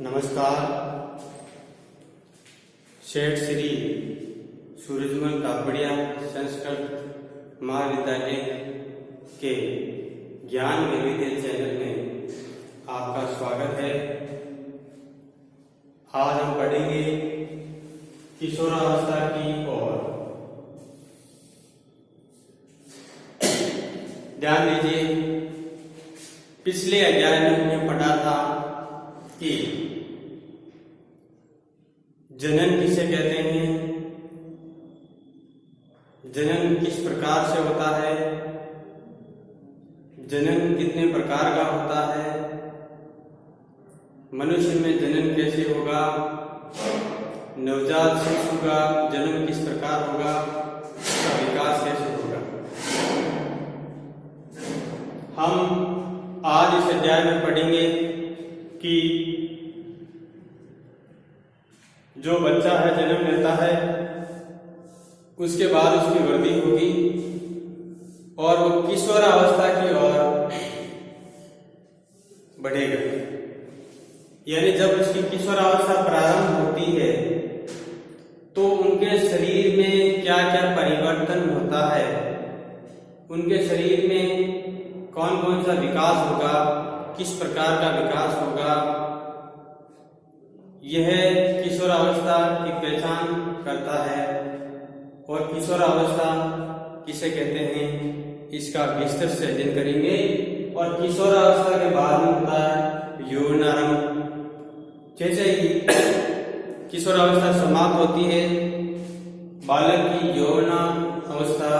नमस्कार। सेठ श्री सूरजमल कापड़िया संस्कृत महाविद्यालय के ज्ञान वैविध्य चैनल में आपका स्वागत है। आज हम पढ़ेंगे किशोरावस्था की ओर। ध्यान दीजिए, पिछले अध्याय में हमने पढ़ा था कि जनन किसे कहते हैं, जनन किस प्रकार से होता है, जनन कितने प्रकार का होता है, मनुष्य में जनन कैसे होगा, नवजात शिशु का जन्म किस प्रकार होगा, उसका विकास कैसे होगा। हम आज इस अध्याय में पढ़ेंगे कि जो बच्चा है जन्म लेता है, उसके बाद उसकी वृद्धि होगी और वो किशोरावस्था की ओर बढ़ेगा। यानी जब उसकी किशोरावस्था प्रारंभ होती है तो उनके शरीर में क्या क्या परिवर्तन होता है, उनके शरीर में कौन कौन सा विकास होगा, किस प्रकार का विकास होगा, यह किशोरावस्था की पहचान करता है। और किशोरावस्था किसे कहते हैं, इसका विस्तार से अध्ययन करेंगे। और किशोरावस्था के बाद में होता है यौवनारंभ। जैसे ही किशोरावस्था समाप्त होती है, बालक की यौवनावस्था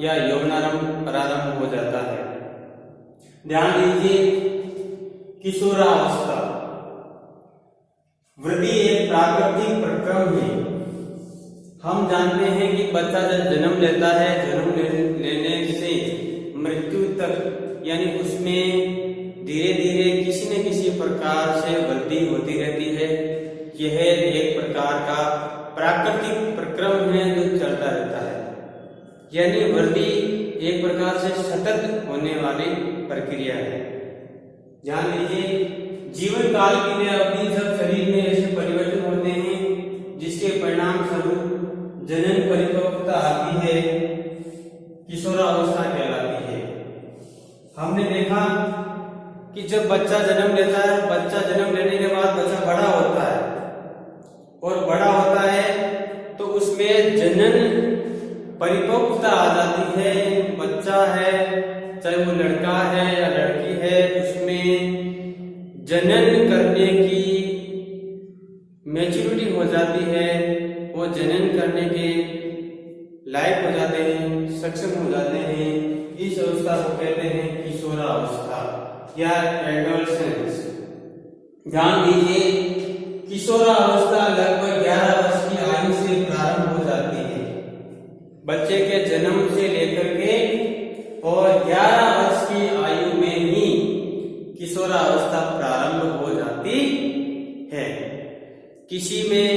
या यौवनारंभ प्रारंभ हो जाता है। ध्यान दीजिए, किशोरावस्था वृद्धि एक प्राकृतिक प्रक्रम है। हम जानते हैं कि बच्चा जब जन्म लेता है, जन्म लेने से मृत्यु तक, यानी उसमें धीरे धीरे किसी न किसी प्रकार से वृद्धि होती रहती है। यह एक प्रकार का प्राकृतिक प्रक्रम है जो चलता रहता है। यानी वृद्धि एक प्रकार से सतत होने वाली प्रक्रिया है। ध्यान दीजिए, जीवन काल की यह अवधि जब शरीर में ऐसे परिवर्तन होते हैं जिसके परिणाम स्वरूप जनन परिपक्वता आती है, किशोरावस्था कहलाती है। हमने देखा कि जब बच्चा जन्म लेता है, बच्चा जन्म लेने के बाद बच्चा बड़ा होता है और बड़ा होता है तो उसमें जनन परिपक्वता आ जाती है। बच्चा है, चाहे वो लड़का है या लड़की है, उसमें जनन करने की मैच्योरिटी हो जाती है। वो जनन करने के लायक हो जाते हैं, सक्षम हो जाते हैं। इस अवस्था को कहते हैं किशोरावस्था या एडोलसेंस। ध्यान दीजिए, किशोरावस्था लगभग 11 वर्ष की आयु से प्रारंभ हो जाती है। बच्चे के जन्म से लेकर के और 11 वर्ष की आयु में ही किशोरावस्था प्रारंभ हो जाती है। किसी में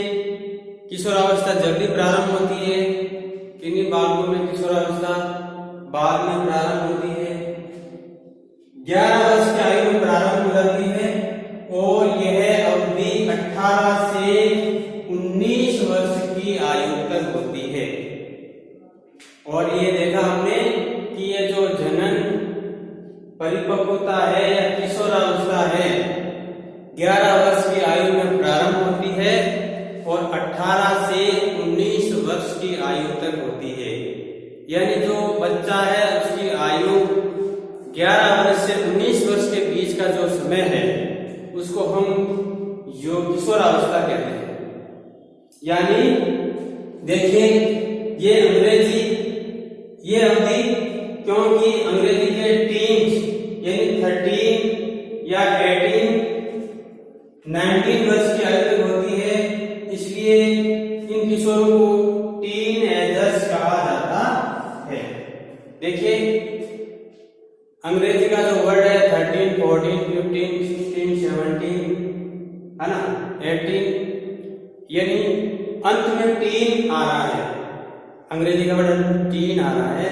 किशोरावस्था जल्दी प्रारंभ होती है, किन्हीं बालकों में किशोरावस्था बाद में प्रारंभ होती है। 11 वर्ष की आयु में प्रारंभ हो जाती है और यह अवधि 18 से 19 वर्ष की आयु तक होती है। और ये देखा हमने कि ये जो जनन परिपक्वता है या किशोरावस्था है, 11 वर्ष की आयु में प्रारंभ होती है और 18 से 19 वर्ष की आयु तक होती है। यानी जो बच्चा है उसकी आयु 11 वर्ष से 19 वर्ष के बीच का जो समय है उसको हम किशोरावस्था कहते हैं। यानी देखिए, ये अवधि, क्योंकि अंग्रेजी के टीन्स यानी 13 या 18, 19 वर्ष की आयु तक होती है, इसलिए इन किशोरों को टीन एजर्स कहा जाता है। देखिए, अंग्रेजी का जो वर्ड है 13, 14, 15, 16, 17 है ना, 18, यानी अंत में टीन आ रहा है। अंग्रेजी का वर्ड टीन आ रहा है,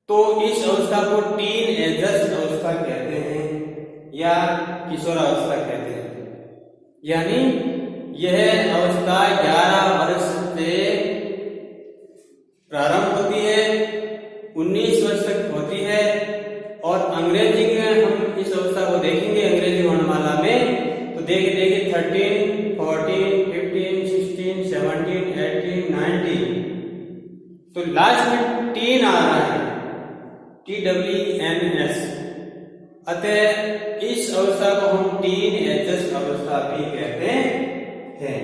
तो इस अवस्था को टीन एजर्स अवस्था कहते हैं। या किशोरावस्था कहते हैं। यानी यह अवस्था 11 वर्ष से प्रारंभ होती है, 19 वर्ष तक होती है। और अंग्रेजी में हम इस अवस्था को देखेंगे अंग्रेजी वर्णमाला में, तो देखिए 13, 14, 15, 16, 17, 18, 19, तो लास्ट में टीन आ रहा है, TWNS। अतः इस अवस्था को हम टीन एजस अवस्था भी कहते हैं।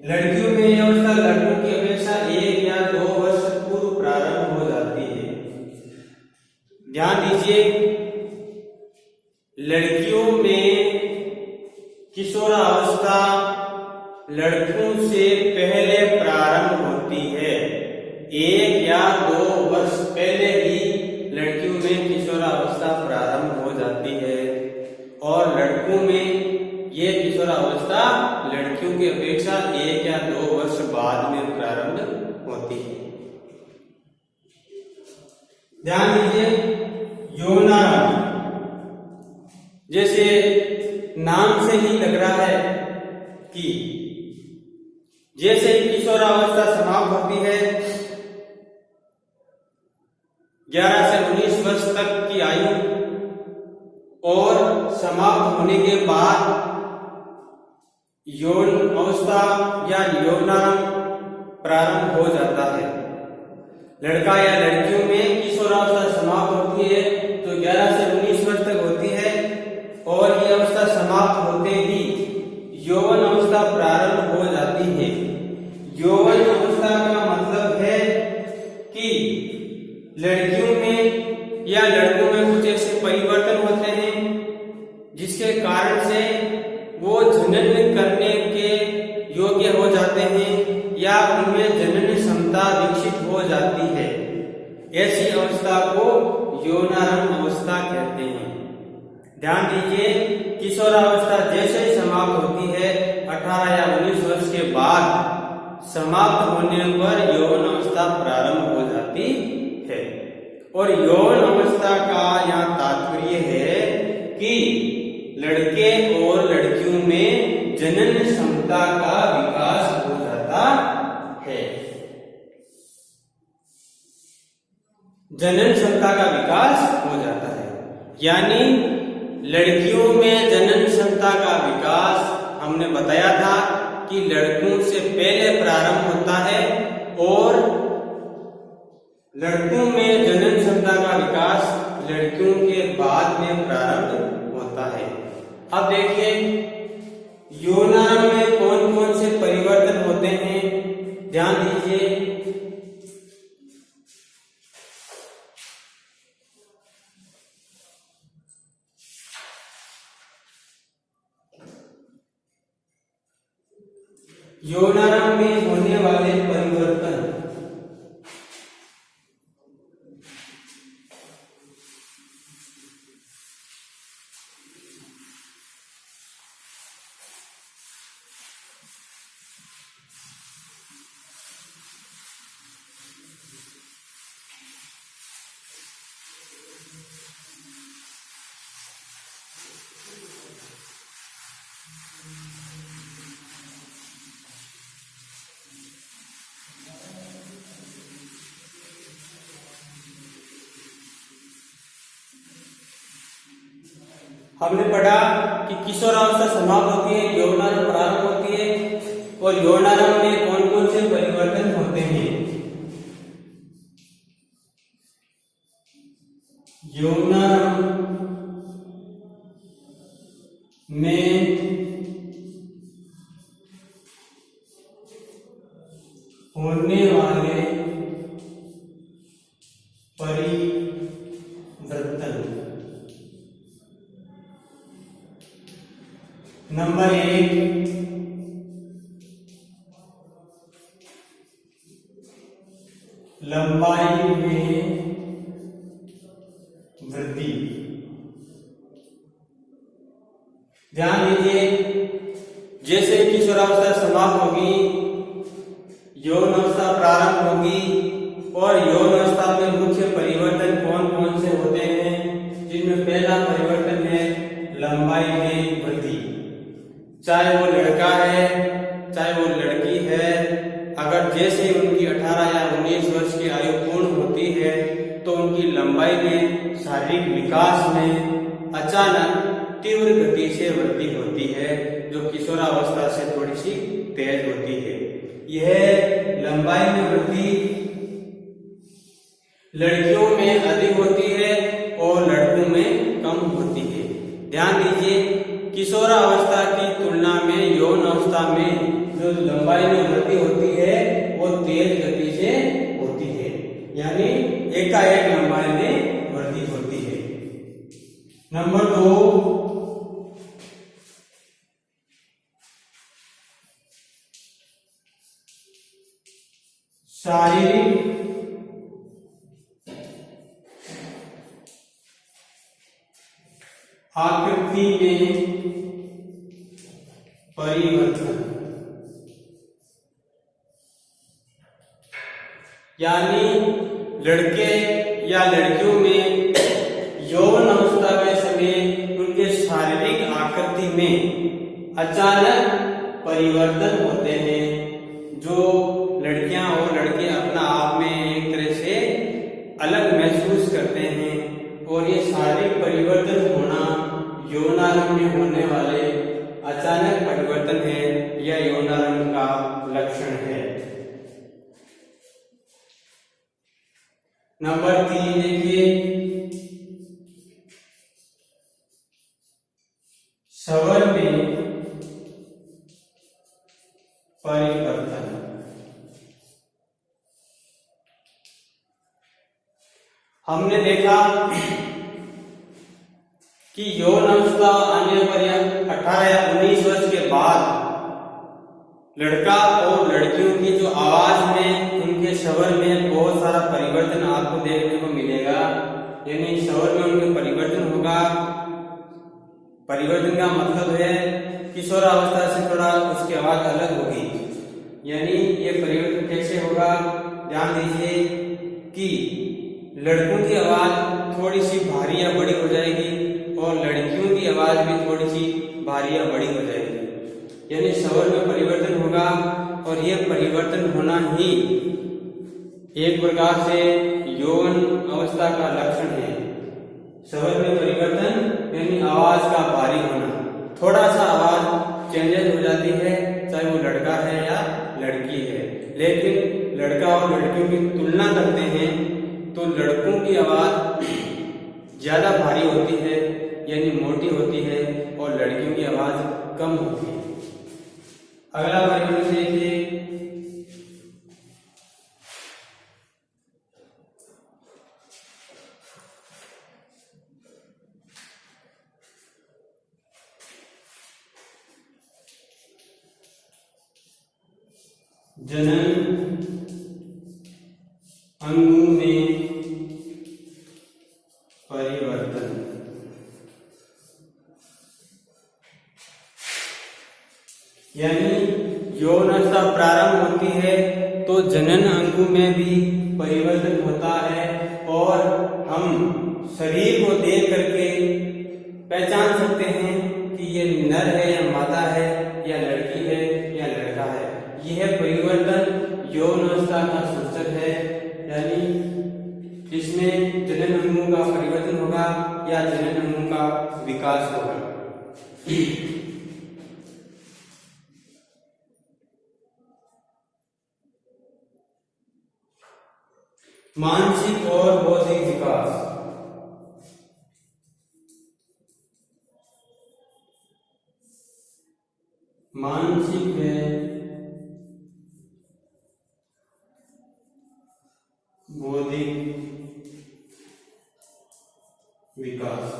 लड़कियों में यह अवस्था लड़कों की अपेक्षा 1 या 2 वर्ष पूर्व प्रारंभ हो जाती है। ध्यान दीजिए, लड़कियों में किशोरावस्था लड़कों से पहले प्रारंभ होती है। 1 या 2 वर्ष पहले ही लड़कियों में किशोरावस्था प्रारंभ हो जाती है, और लड़कों में ये किशोरावस्था लड़कियों की अपेक्षा 1 या 2 वर्ष बाद में प्रारंभ होती है। ध्यान दीजिए, यौनारंभ, जैसे नाम से ही लग रहा है कि जैसे ही किशोरावस्था समाप्त होती है, 11 से 19 वर्ष तक की आयु, और समाप्त होने के बाद यौन अवस्था या यौनारंभ प्रारंभ हो जाता है। लड़का या लड़कियों में किशोरावस्था समाप्त होती है तो 11 से 19 वर्ष तक होती है, और ये अवस्था समाप्त होते ही यौवन अवस्था प्रारंभ हो जाती है। यौवन अवस्था का मतलब है कि लड़कियों में या लड़कों में कुछ ऐसे परिवर्तन होते हैं जिसके कारण से वो जनन करने के योग्य हो जाते हैं, या उनमें जनन क्षमता विकसित हो जाती है। ऐसी अवस्था को यौनारंभ अवस्था कहते हैं। ध्यान दीजिए, किशोरावस्था जैसे ही समाप्त होती है 18 या 19 वर्ष के बाद, समाप्त होने पर यौन अवस्था प्रारंभ हो जाती है। और यौन अवस्था का यहाँ तात्पर्य है कि लड़के और लड़कियों में जनन क्षमता का विकास हो जाता है। जनन क्षमता का विकास हो जाता है, यानी लड़कियों में जनन क्षमता का विकास हमने बताया था कि लड़कों से पहले प्रारंभ होता है, और लड़कों में जनन क्षमता का विकास लड़कियों के बाद में प्रारंभ होता है। अब देखिए, यौनारंभ में कौन कौन से परिवर्तन होते हैं, ध्यान दीजिए। यौनारंभ में होने वाले परिवर्तन, हमने पढ़ा कि किशोरावस्था समाप्त होती है, यौनारंभ प्रारंभ होती है, और यौनारंभ में कौन कौन से परिवर्तन होते हैं। यौनारंभ में होने वाले परिवर्तन, नंबर 1, लंबाई में वृद्धि। ध्यान दीजिए, जैसे किशोरावस्था समाप्त होगी, यौन अवस्था प्रारंभ होगी, और यौन अवस्था में मुख्य परिवर्तन कौन कौन से होते हैं, जिनमें पहला परिवर्तन है लंबाई में, शारीरिक विकास में अचानक तीव्र गति से वृद्धि होती है, जो किशोरावस्था से थोड़ी सी तेज होती है। यह लंबाई में वृद्धि लड़कियों में अधिक होती है और लड़कों में कम होती है। ध्यान दीजिए, किशोरावस्था की तुलना में यौन अवस्था में जो लंबाई में वृद्धि होती है वो तेज गति से होती है, यानी एकाएक लंबाई में वृद्धि होती है। नंबर 2, शारीरिक आकृति में परिवर्तन, यानी लड़के या लड़कियों में यौन अवस्था के समय उनके शारीरिक आकृति में अचानक परिवर्तन होते हैं, जो लड़कियां और लड़के अपना आप में एक तरह से अलग महसूस करते हैं। और ये शारीरिक परिवर्तन होना यौनारंभ में होने वाले अचानक परिवर्तन है, यह यौनारंभ का लक्षण है। नंबर 3 देखिए, शवर में परिवर्तन। हमने देखा कि यौन अवस्था आने पर 18 या 19 वर्ष के बाद लड़का और लड़कियों की जो आवाज में, उनके स्वर में बहुत सारा परिवर्तन आपको देखने को मिलेगा। यानी स्वर में उनके परिवर्तन होगा। परिवर्तन का मतलब है किशोरावस्था से थोड़ा उसकी आवाज अलग होगी। यानी ये परिवर्तन कैसे होगा, ध्यान दीजिए कि लड़कों की आवाज थोड़ी सी भारी या बड़ी हो जाएगी और लड़कियों की आवाज भी थोड़ी सी भारी या बड़ी हो जाएगी। यानी स्वर में परिवर्तन होगा और यह परिवर्तन होना ही एक प्रकार से यौन अवस्था का लक्षण है। स्वर में परिवर्तन यानी आवाज का भारी होना, थोड़ा सा आवाज चेंजेस हो जाती है, चाहे वो लड़का है या लड़की है। लेकिन लड़का और लड़कियों की तुलना करते हैं तो लड़कों की आवाज ज्यादा भारी होती है, यानी मोटी होती है, और लड़कियों की आवाज कम होती है। अगला परिवर्तन देखिए, जनन अंगों में परिवर्तन। यानी यौन अवस्था प्रारंभ होती है तो जनन अंगों में भी परिवर्तन होता है और हम शरीर को देख करके पहचान सकते हैं कि ये नर है या मादा है या लड़की है या लड़का है। यह परिवर्तन यौन अवस्था का सूचक है, यानी इसमें जनन अंगों का परिवर्तन होगा या जनन अंगों का विकास होगा। मानसिक और बौद्धिक विकास। मानसिक है, बौद्धिक विकास।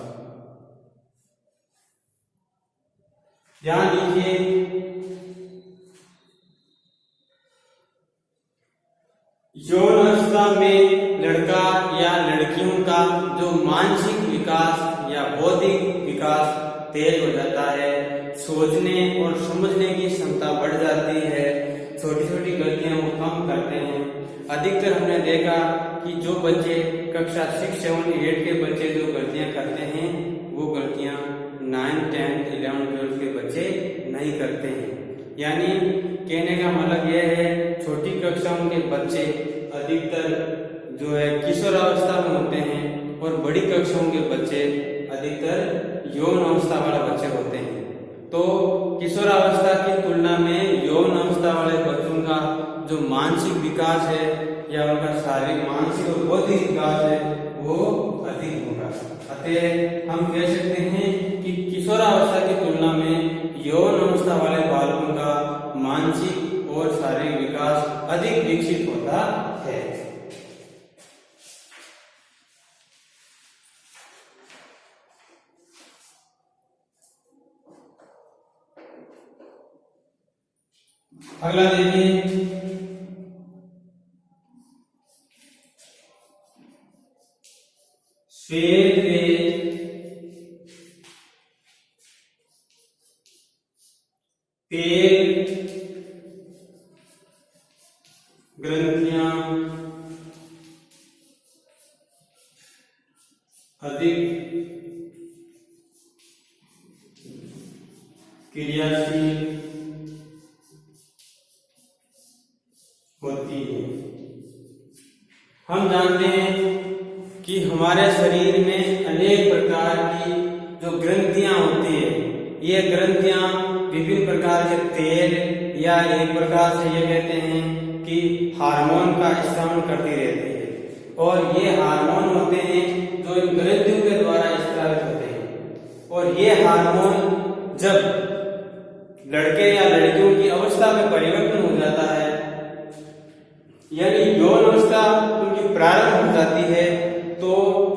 ध्यान दीजिए, यौन अवस्था में लड़का या लड़कियों का जो मानसिक विकास या बौद्धिक विकास तेज हो जाता है, सोचने और समझने की क्षमता बढ़ जाती है, छोटी छोटी गलतियां वो कम करते हैं। अधिकतर हमने देखा कि जो बच्चे कक्षा 6, 7, 8 के बच्चे जो गलतियां करते हैं वो गलतियां 9, 10, 11, 12 के बच्चे नहीं करते हैं। यानी कहने का मतलब यह है, छोटी कक्षाओं के बच्चे अधिकतर जो है किशोरावस्था में होते हैं और बड़ी कक्षाओं के बच्चे अधिकतर यौन अवस्था वाले बच्चे होते हैं। तो किशोरावस्था की तुलना में यौन अवस्था वाले बच्चों का जो मानसिक विकास है या उनका शारीरिक, मानसिक और बौद्धिक विकास है वो अधिक होगा। अतः हम कह सकते हैं कि किशोरावस्था की तुलना में यौन अवस्था वाले बालकों का मानसिक और शारीरिक विकास अधिक विकसित होता है। अगला देखिए, श्वेत तेल ग्रंथियां अधिक क्रियाशील होती है। हम जानते हैं कि हमारे शरीर में अनेक प्रकार की जो ग्रंथियां होती है, ये ग्रंथियां विभिन्न प्रकार के तेल या एक प्रकार से ये कहते हैं कि हार्मोन का स्राव करती रहती है। और ये हार्मोन होते हैं जो इन ग्रंथियों के द्वारा स्रावित होते हैं। और ये हार्मोन जब लड़के या लड़कियों की अवस्था में परिवर्तन हो जाता है, यानी यौन अवस्था उनकी प्रारंभ हो जाती है, तो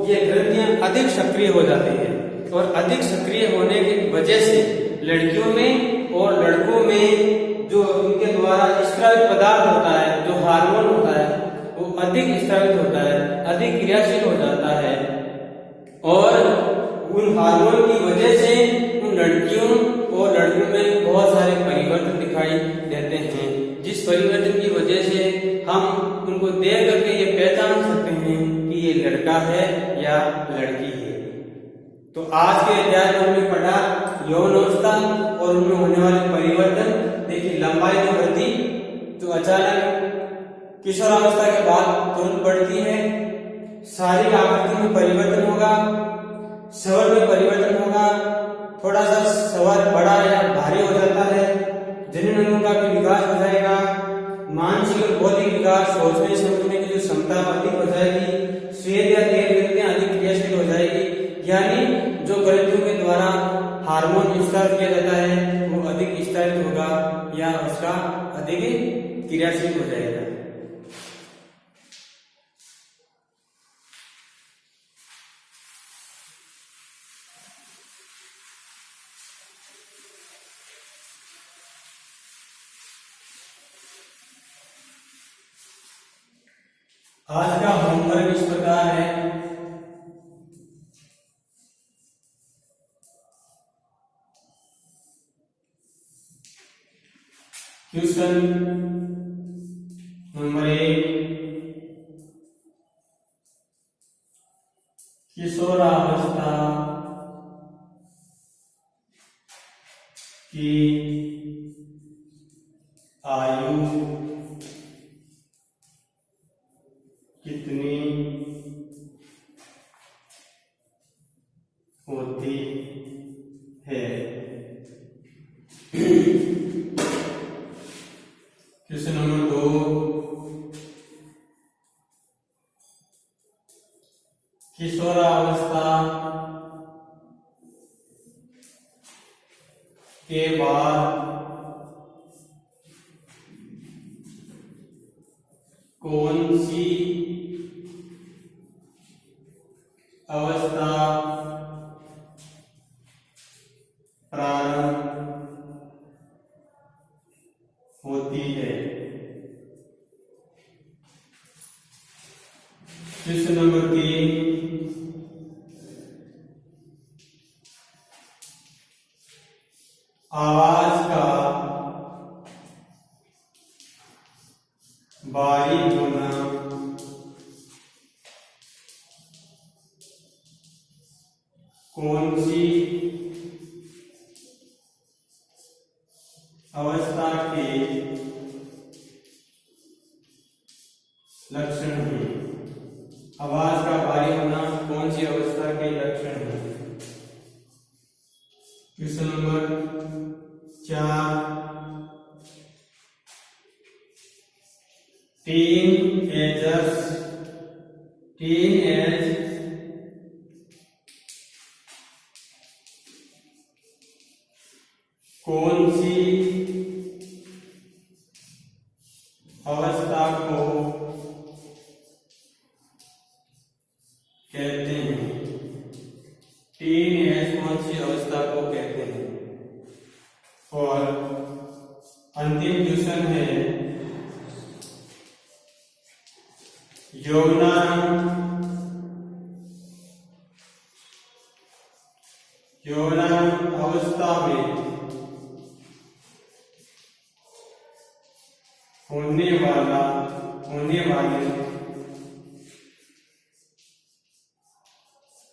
ये ग्रंथियां अधिक सक्रिय हो जाती है। और अधिक सक्रिय होने की वजह से लड़कियों में और लड़कों में जो उनके द्वारा स्रावित पदार्थ होता है, जो हार्मोन होता है, वो अधिक स्रावित होता है, अधिक क्रियाशील हो जाता है। और उन हार्मोन की वजह से उन लड़कियों और लड़कों में बहुत सारे परिवर्तन दिखाई देते हैं, जिस परिवर्तन की वजह से हम उनको देख करके ये पहचान सकते हैं कि ये लड़का है या लड़की है। तो आज के अध्याय में हमने पढ़ा यौन अवस्था और उनमें होने वाले परिवर्तन। देखिए, लंबाई में वृद्धि जो अचानक किशोरावस्था के बाद तुरंत बढ़ती है, शारीरिक आकृति में परिवर्तन होगा, स्वर में परिवर्तन होगा, थोड़ा सा स्वर बड़ा या भारी हो जाता है, जनन अंगों का भी विकास हो जाएगा, मानसिक और बौद्धिक विकास, सोचने समझने की जो क्षमता अधिक हो जाएगी, श्वेत या तेल ग्रंथियां अधिक क्रियाशील हो जाएगी। यानी जो ग्रंथियों के द्वारा हार्मोन स्रावित किया जाता है वो अधिक स्रावित होगा या उसका अधिक क्रियाशील हो जाएगा। आज का होमवर्क इस प्रकार है। क्वेश्चन नंबर 1, किशोरावस्था की आयु कितनी होती है? क्वेश्चन नंबर 2, किशोरावस्था के बाद कौन सी अवस्था प्रारंभ होती है? क्वेश्चन नंबर 3, आवाज का बारीक होना कौन सी अवस्था के लक्षण है? आवाज का भारी होना कौन सी लक्षण है। क्वेश्चन नंबर 4, टीनएज कौन सी अवस्था को कहते हैं? टीनएज कौन सी अवस्था को कहते हैं? और अंतिम क्वेश्चन है यौवन अवस्था में होने वाले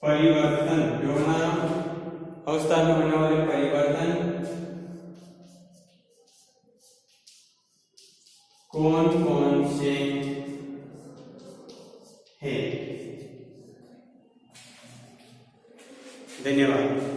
परिवर्तन, यौवन अवस्था में होने वाले परिवर्तन कौन कौन से हैं? धन्यवाद।